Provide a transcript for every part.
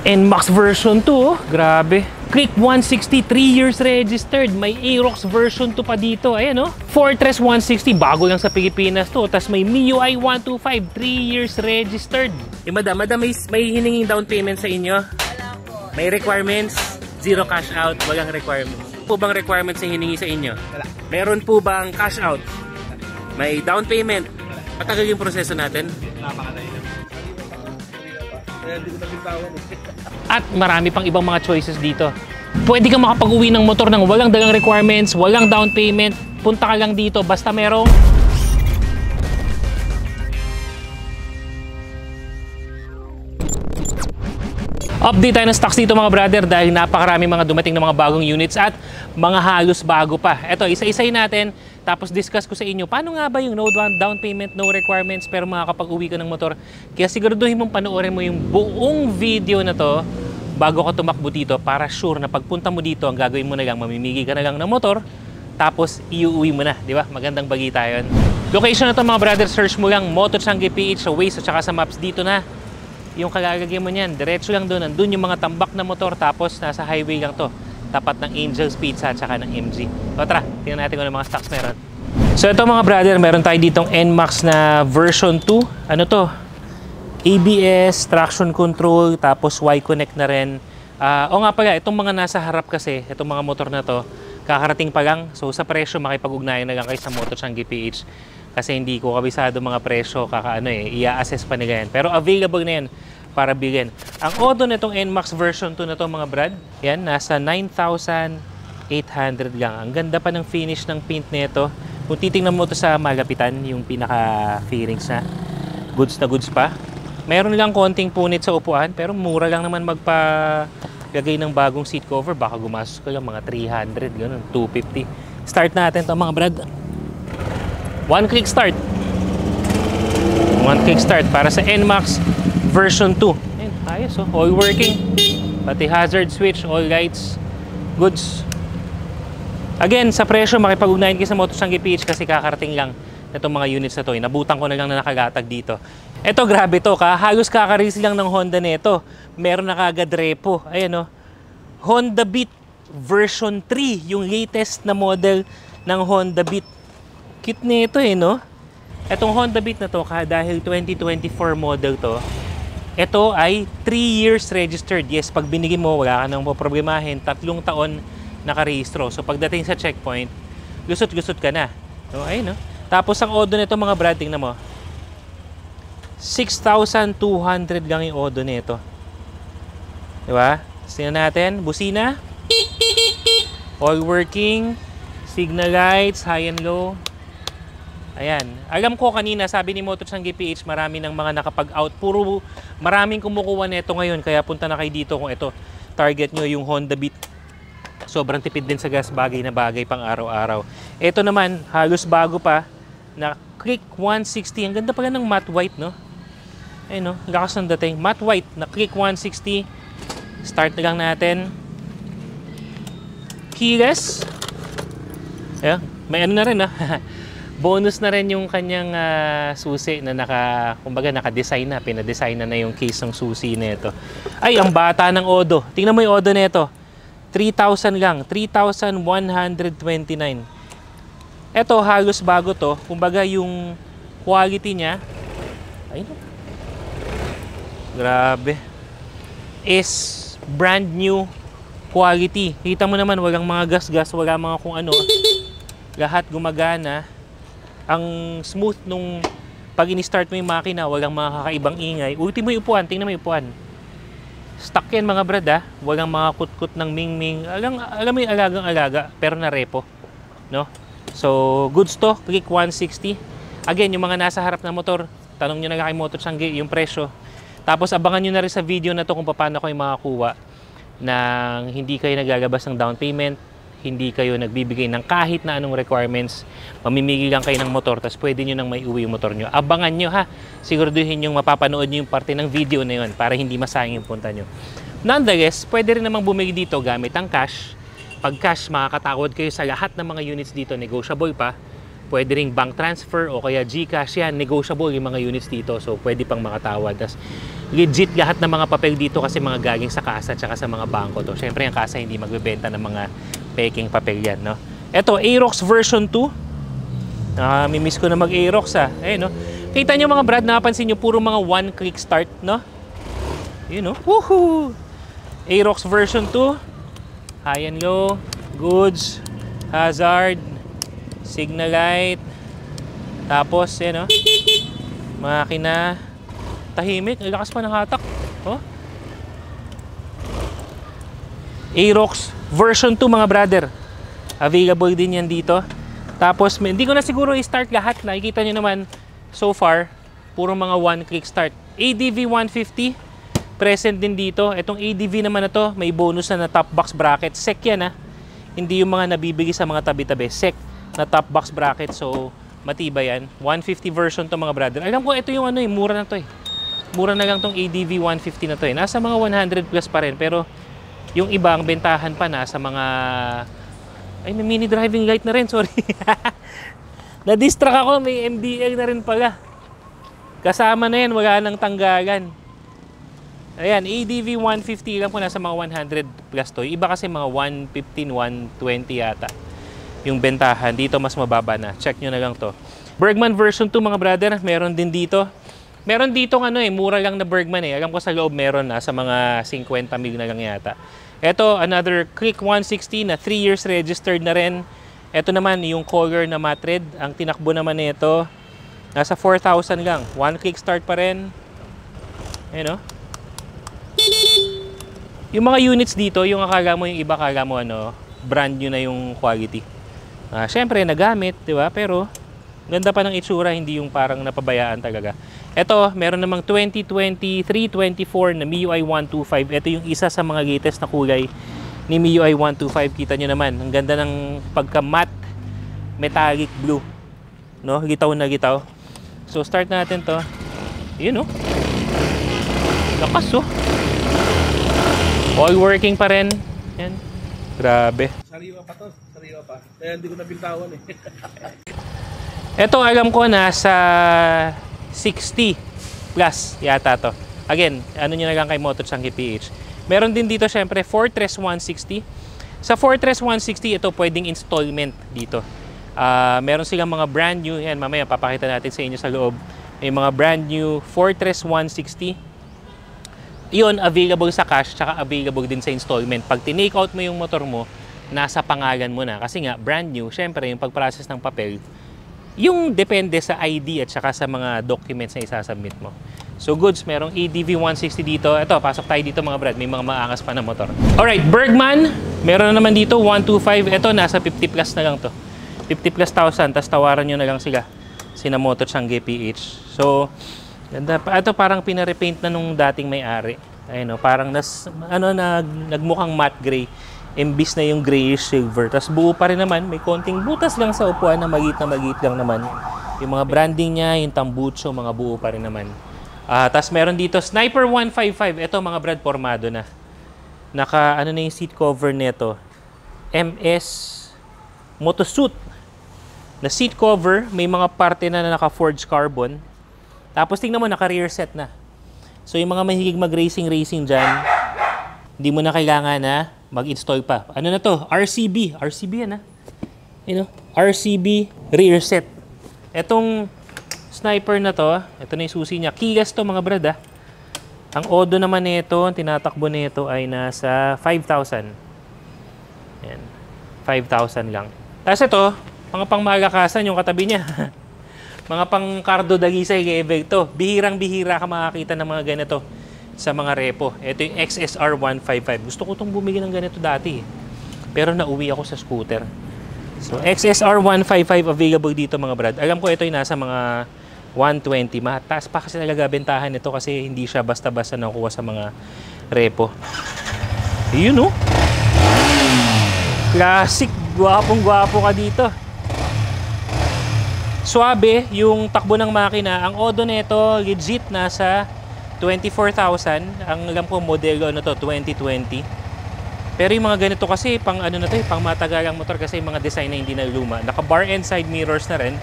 NMAX version 2, oh. Grabe. Click 160, 3 years registered. May Aerox version 2 pa dito. Ayan, oh. Fortress 160, bago lang sa Pilipinas to. Tapos may MIUI 125, 3 years registered. Madam, may hiningin down payment sa inyo? Wala po. May requirements? Zero cash out, walang requirements. Po bang requirements na hiningi sa inyo? Wala. Meron po bang cash out? May down payment? Matagal yung proseso natin? Napakalayo lang. Kaya hindi ko nabitawan eh. At marami pang ibang mga choices dito. Pwede kang makapag-uwi ng motor ng walang dalang requirements, walang down payment. Punta ka lang dito basta merong update tayo ng stocks dito mga brother dahil napakarami mga dumating na mga bagong units at mga halos bago pa. Ito, isa-isayin natin tapos discuss ko sa inyo paano nga ba yung no down payment, no requirements pero makakapag-uwi ka ng motor. Kaya siguraduhin mong panoorin mo yung buong video na to bago ka tumakbo dito para sure na pagpunta mo dito ang gagawin mo na lang, mamimili ka na lang ng motor tapos iuwi mo na, di ba? Magandang bagita yun. Location na to mga brother, search mo lang Moto Changi PH sa Waze at saka sa maps dito na. Yung kalalagay mo niyan, diretso lang doon, nandun yung mga tambak na motor tapos nasa highway lang to. Tapat ng Angel's Pizza at saka ng MG. O tara, tingnan natin kung ano mga stocks meron. So ito mga brother, meron tayo ditong NMAX na version 2. Ano to? ABS, traction control, tapos Y-Connect na rin. O nga pala, itong mga nasa harap kasi, itong mga motor na to, kakarating pa lang. So sa presyo, makipag-ugnayan na lang kayo sa Moto Changi PH. Kasi hindi ko kabisado mga presyo, i-assess pa nila yan. Pero available na yan para bilhin. Ang odo nitong NMAX version 2 na to mga brad, yan, nasa 9,800 lang. Ang ganda pa ng finish ng paint nito. Kung titingnan mo to sa malapitan, yung pinaka-fairings na goods pa. Meron lang konting punit sa upuan, pero mura lang naman magpalagay ng bagong seat cover. Baka gumastos ko lang mga 300, ganun, 250. Start natin to mga brad. One click start para sa NMAX version 2. Ayun, ayos oh, all working. Pati hazard switch, all lights, goods. Again, sa presyo, makipag-ugnayan kayo sa Moto Changi PH kasi kakarating lang itong mga units na to. Nabutan ko na lang na nakagatag dito. Eto, grabe to, halos kakarisi lang ng Honda nito. Meron na kagad repo. Ayan oh, Honda Beat version 3, yung latest na model ng Honda Beat. Cute nito eh, no? Etong Honda Beat na to, dahil 2024 model to, ito ay 3 years registered. Yes, pag binigay mo, wala ka nang problemahin. 3 taon nakarehistro. So pagdating sa checkpoint, lusot-lusot ka na. So, ayun, no? Tapos ang odo nito mga brad, tingnan mo. 6,200 lang yung odo nito. Diba? Tingnan natin. Busina. All working. Signal lights, high and low. Ayan. Alam ko kanina, sabi ni Moto Changi PH, marami ng mga nakapag-out. Maraming kumukuha nito ngayon. Kaya punta na kayo dito kung ito, target nyo yung Honda Beat. Sobrang tipid din sa gas, bagay na bagay pang araw-araw. Ito naman, halos bago pa, na Click 160. Ang ganda pala ng matte white, no? Ayun, no? Lakas ng dating. Matte white na Click 160. Start na lang natin. Keyless. Ayan. May ano na rin, ha? Bonus na rin yung kanyang susi na kumbaga naka-design na, pina-design na yung case ng susi nito. Ay, ang bata ng odo. Tingnan mo yung odo nito. 3,000 lang, 3,129. Ito halos bago to. Kumbaga yung quality niya, ayun. Grabe. Is brand new quality. Kita mo naman walang mga gas-gas, wala mga kung ano. Lahat gumagana. Ang smooth nung pag in-start mo yung makina, walang mga kakaibang ingay. Ulti mo yung upuan, tingnan mo yung upuan. Stock yan mga brad ha. Walang mga kutkut ng ming-ming. Alam mo yung alagang-alaga, pero na repo. No? So, goods to, Click 160. Again, yung mga nasa harap na motor, tanong nyo na kay Moto Changi yung presyo. Tapos abangan nyo na rin sa video na to kung paano kayo makakuha nang hindi kayo naglalabas ng down payment, hindi kayo nagbibigay ng kahit na anong requirements, mamimili lang kayo ng motor, tapos pwede nyo nang may uwi yung motor nyo. Abangan nyo ha, siguraduhin yung mapapanood nyo yung parte ng video na yun para hindi masayang yung punta nyo. Nonetheless, pwede rin namang bumili dito gamit ang cash. Pag cash, makakatakot kayo sa lahat ng mga units dito, negotiable pa. Pwede ring bank transfer o kaya GCash yan, negotiable yung mga units dito. So, pwede pang makatawad. Tas, legit lahat ng mga papel dito kasi mga galing sa kasa at sa mga bangko to. Syempre ang kasa hindi magbebenta ng mga peking papel yan, no? Ito, Aerox version 2. Mimiss ko na mag-Aerox, ha. Ayun, no? Kita nyo mga brad, napansin nyo, puro mga one-click start, no? Yun, no? Woohoo! Aerox version 2. High and low. Goods. Hazard. Signal light. Tapos, yan, no? Makina. Tahimik. Ang lakas pa ng hatak. Oh. Aerox version 2 mga brother. Available din yan dito. Tapos, hindi ko na siguro i-start lahat. Nakikita nyo naman, so far, puro mga one-click start. ADV 150, present din dito. Itong ADV naman na to, may bonus na top box bracket. SEC yan, ha. Hindi yung mga nabibigay sa mga tabi-tabi. SEC na top box bracket. So, matibay yan. 150 version to mga brother. Alam ko, ito yung ano eh, mura na to eh. Mura na lang tong ADV 150 na to eh. Nasa mga 100 plus pa rin. Pero, yung iba, ang bentahan pa nasa mga... Ay, may mini driving light na rin. Sorry. Na-distract ako. May MBL na rin pala. Kasama na yan. Wala nang tanggalan. Ayan, ADV 150 lang po. Nasa mga 100 plus to. Iba kasi mga 115, 120 yata. Yung bentahan. Dito mas mababa na. Check nyo na lang to. Bergman version 2 mga brother. Meron din dito. Meron dito ano eh. Mura lang na Bergman eh. Alam ko sa loob meron na. Sa mga 50 mil na lang yata. Ito, another Click 160 na 3 years registered na rin. Ito naman, yung color na matte red. Ang tinakbo naman nito, nasa 4,000 lang. One click start pa rin. Ayan o. Yung mga units dito, yung akala mo, yung iba akala mo, ano, brand new na yung quality. Siyempre, nagamit, di ba? Pero, ganda pa ng itsura, hindi yung parang napabayaan talaga. Ito, meron namang 2023, 24 na MIUI 125. Ito yung isa sa mga latest na kulay ni MIUI 125. Kita nyo naman, ang ganda ng pagka-matte metallic blue. No? Gitaw na gitaw. So, start natin to. Yun, no? Lakas, oh. All working pa rin. Yan. Grabe. Sariwa pa to. Sariwa pa. Kaya hindi ko nabitawan eh. Ito, alam ko, nasa 60 plus yata to. Again, ano nyo na lang kay Motochangki PH. Meron din dito syempre Fortress 160. Sa Fortress 160, ito pwedeng installment dito. Meron silang mga brand new. Yan, mamaya papakita natin sa inyo sa loob. May mga brand new Fortress 160. Yun, available sa cash, tsaka available din sa installment. Pag tinake out mo yung motor mo, nasa pangalan mo na. Kasi nga, brand new, syempre yung pag-process ng papel, yung depende sa ID at saka sa mga documents na isasubmit mo. So goods, merong ADV 160 dito. Ito, pasok tayo dito mga brad. May mga maangas pa na motor. Alright, Bergman. Meron na naman dito, 125. Ito, nasa 50 plus na lang to. 50 plus thousand. Tapos tawaran nyo na lang sila. Sina Motochangki PH. So, ganda. Ito parang pinarepaint na nung dating may-ari. Ayun, no? Parang nagmukhang matte gray. Imbis na yung grayish silver. Tapos buo pa rin naman. May konting butas lang sa upuan na magiit lang naman. Yung mga branding niya, yung tambucho, mga buo pa rin naman. Tapos meron dito, Sniper 155. Ito mga brad, formado na. Ano na yung seat cover nito. MS Motosuit na seat cover. May mga parte na naka-forged carbon. Tapos tingnan mo, naka-rear set na. So yung mga mahilig mag-racing dyan, hindi mo na kailangan na mag-install pa. Ano na to? RCB. RCB yan, ha? You know? RCB rear set. Etong Sniper na to, ito na yung susi niya. Keyless to mga brad, ha? Ang odo naman nito, ang tinatakbo nito ay nasa 5,000. Yan. 5,000 lang. Tapos ito, mga pangmalakasan yung katabi niya. Mga pang Cardo Dalisay level to. Bihirang-bihira ka makakita ng mga ganito sa mga repo. Ito yung XSR 155. Gusto ko itong bumili ng ganito dati. Pero nauwi ako sa scooter. So, XSR 155 available dito mga brad. Alam ko ito yung nasa mga 120. Mataas pa kasi talaga bentahan nito kasi hindi siya basta-basta nakukuha sa mga repo. Yun, no? Classic. Gwapong-gwapo ka dito. Suabe yung takbo ng makina. Ang odo nito legit nasa 24,000. Ang alam ko modelo na to 2020. Pero yung mga ganito kasi pang ano na to, pang matagalang motor kasi yung mga design na hindi na luma. Naka bar and side mirrors na rin.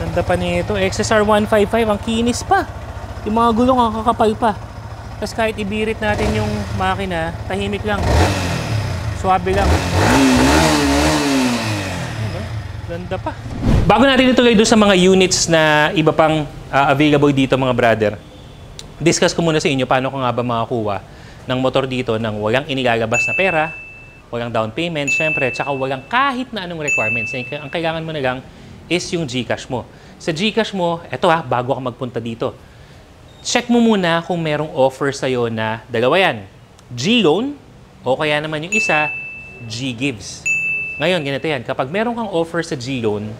Ganda pa nito. XSR 155 ang kinis pa. Yung mga gulong ang kakapal pa. Tapos kahit ibirit natin yung makina, tahimik lang. Swabe lang. Ganda pa. Bago natin ituloy doon sa mga units na iba pang available dito mga brother, discuss ko muna sa inyo paano ko nga ba makakuha ng motor dito nang walang inilalabas na pera, walang down payment, syempre, tsaka walang kahit na anong requirements. Ang kailangan mo na lang is yung GCash mo. Sa GCash mo, eto bago ka magpunta dito, check mo muna kung merong offer sa'yo na dalawa yan. G-Loan o kaya naman yung isa, G-Gives. Ngayon, ganito yan. Kapag meron kang offer sa G-Loan,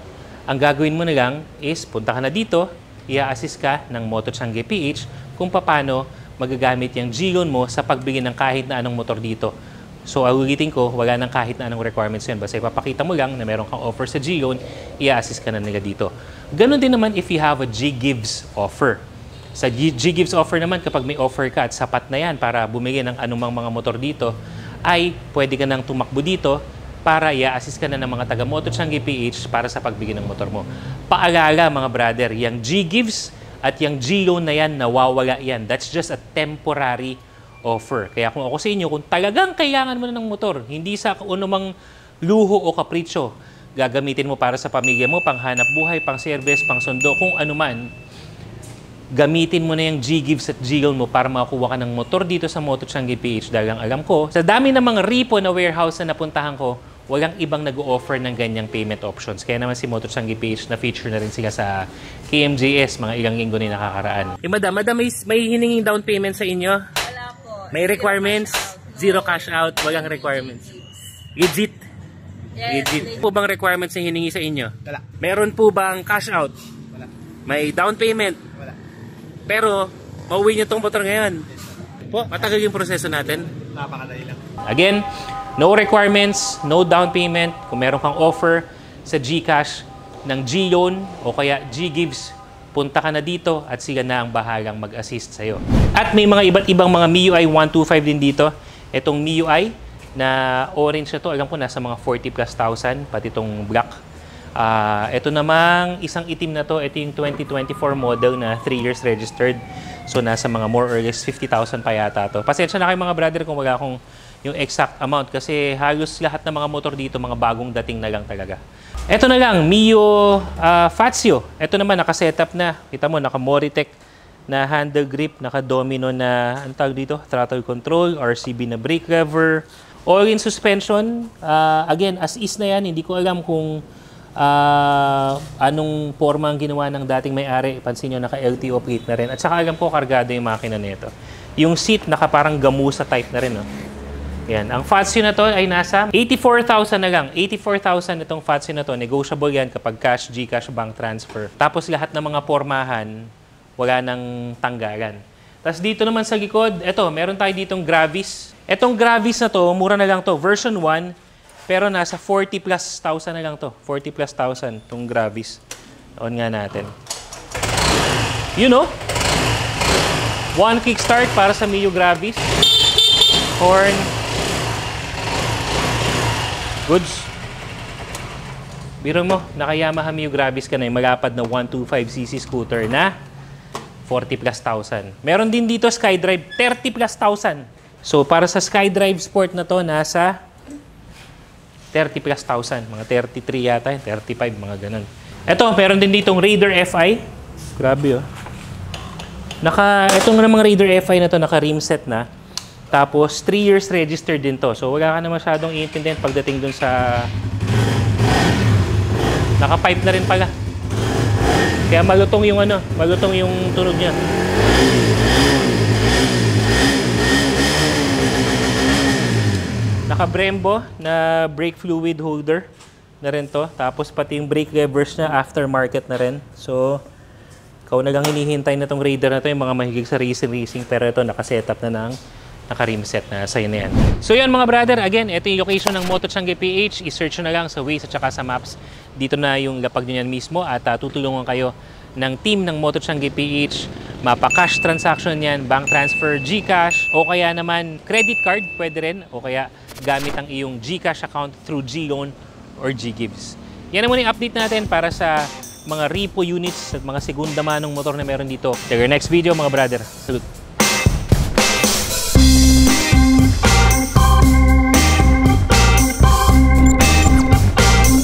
ang gagawin mo na lang is punta ka na dito, i-assist ka ng Moto Changi PH kung paano magagamit yung G-Loan mo sa pagbili ng kahit na anong motor dito. So, ulitin ko, wala nang kahit na anong requirements yan. Basta ipapakita mo lang na meron kang offer sa G-Loan, i-assist ka na nila dito. Ganon din naman if you have a G-Gives offer. Sa G-Gives offer naman, kapag may offer ka at sapat na yan para bumili ng anumang mga motor dito, ay pwede ka nang tumakbo dito para i-assist ka na ng mga taga Moto Changi PH para sa pagbigay ng motor mo. Paalala mga brother, yung G-Gives at yung G-Loan na yan, nawawala yan. That's just a temporary offer. Kaya kung ako sa inyo, kung talagang kailangan mo na ng motor, hindi sa anumang luho o kapritsyo, gagamitin mo para sa pamilya mo, pang hanap buhay, pang service, pang sundo, kung anuman, gamitin mo na yung G-Gives at G-Loan mo para makakuha ka ng motor dito sa Moto Changi PH. Dahil ang alam ko, sa dami ng mga repo na warehouse na napuntahan ko, walang ibang nag-o-offer ng ganyang payment options. Kaya naman si Moto Changi PH na feature na rin sila sa KMJS mga ilang linggo na nakakaraan. Madam, may hiningin down payment sa inyo? Wala po. May requirements? Zero cash out? Walang requirements? Legit? Yes, Legit. Po bang requirements na hiningi sa inyo? Wala. Meron po bang cash out? Wala. May down payment? Wala. Pero, mauwi nyo itong motor ngayon. Po, matagal yung proseso natin. Napakadali lang. Again, no requirements, no down payment. Kung meron kang offer sa GCash ng G-Loan o kaya G-Gives, punta ka na dito at sila na ang bahalang mag-assist sa'yo. At may mga iba't ibang mga MIUI 125 din dito. Itong MIUI na orange na to, alam ko nasa mga 40,000+, pati itong black. Ito namang isang itim na to, ito yung 2024 model na 3 years registered. So nasa mga more or less 50,000 pa yata to. Pasensya na kayo mga brother kung wala akong yung exact amount kasi halos lahat ng mga motor dito mga bagong dating na lang talaga. Ito na lang, Mio Fazio. Ito naman naka-setup na. Kita mo, naka-Moritech na handle grip, naka-domino na ang tawag dito, throttle control, RCB na brake lever, all-in suspension. Again, as is na yan, hindi ko alam kung anong forma ang ginawa ng dating may-ari. Pansin nyo, naka-LTO plate na rin. At saka alam ko, kargado yung makina nito. Yung seat, naka parang gamusa type na rin. No? Yan. Ang Fazio na to ay nasa 84,000 na lang. 84,000 itong Fazio na to. Negotiable yan kapag cash, GCash, bank transfer. Tapos lahat ng mga pormahan, wala nang tanggalan. Tapos dito naman sa likod, eto, meron tayo ditong Gravis. Etong Gravis na to, mura na lang to. Version 1, pero nasa 40,000+ na lang to. 40,000+ itong Gravis. On nga natin. You know, one kickstart para sa Mio Gravis. Horn. Goods. Biro mo, naka-Yamaha Mio Gravis ka na yung malapad na 125cc scooter na 40,000+. Meron din dito SkyDrive, 30,000+. So, para sa SkyDrive Sport na to, nasa 30,000+. Mga 33 yata, 35, mga ganun. Ito, meron din ditong Raider FI. Grabe, oh. Itong namang Raider FI na to, naka-rim set na. Tapos, 3 years registered din to. So, wala ka na masyadong iintindihan pagdating dun sa... Naka-pipe na rin pala. Kaya malutong yung malutong yung tunog niya. Naka-Brembo na brake fluid holder na rin to. Tapos, pati yung brake levers na aftermarket na rin. So, ikaw na lang hinihintay na tong Raider na to, yung mga mahigig sa racing. Pero ito, naka-setup na ng naka-rim set na sa'yo na yan. So yan mga brother, again, ito yung location ng Moto Changi PH. I-search nyo na lang sa Waze at saka sa Maps. Dito na yung lapag nyo yan mismo at tutulungan kayo ng team ng Moto Changi PH. Mapa-cash transaction yan, bank transfer, GCash, o kaya naman credit card, pwede rin, o kaya gamit ang iyong GCash account through G-Loan or G-Gives. Yan ang muna yung update natin para sa mga repo units at mga segunda manong motor na meron dito. Till our next video mga brother. Salute!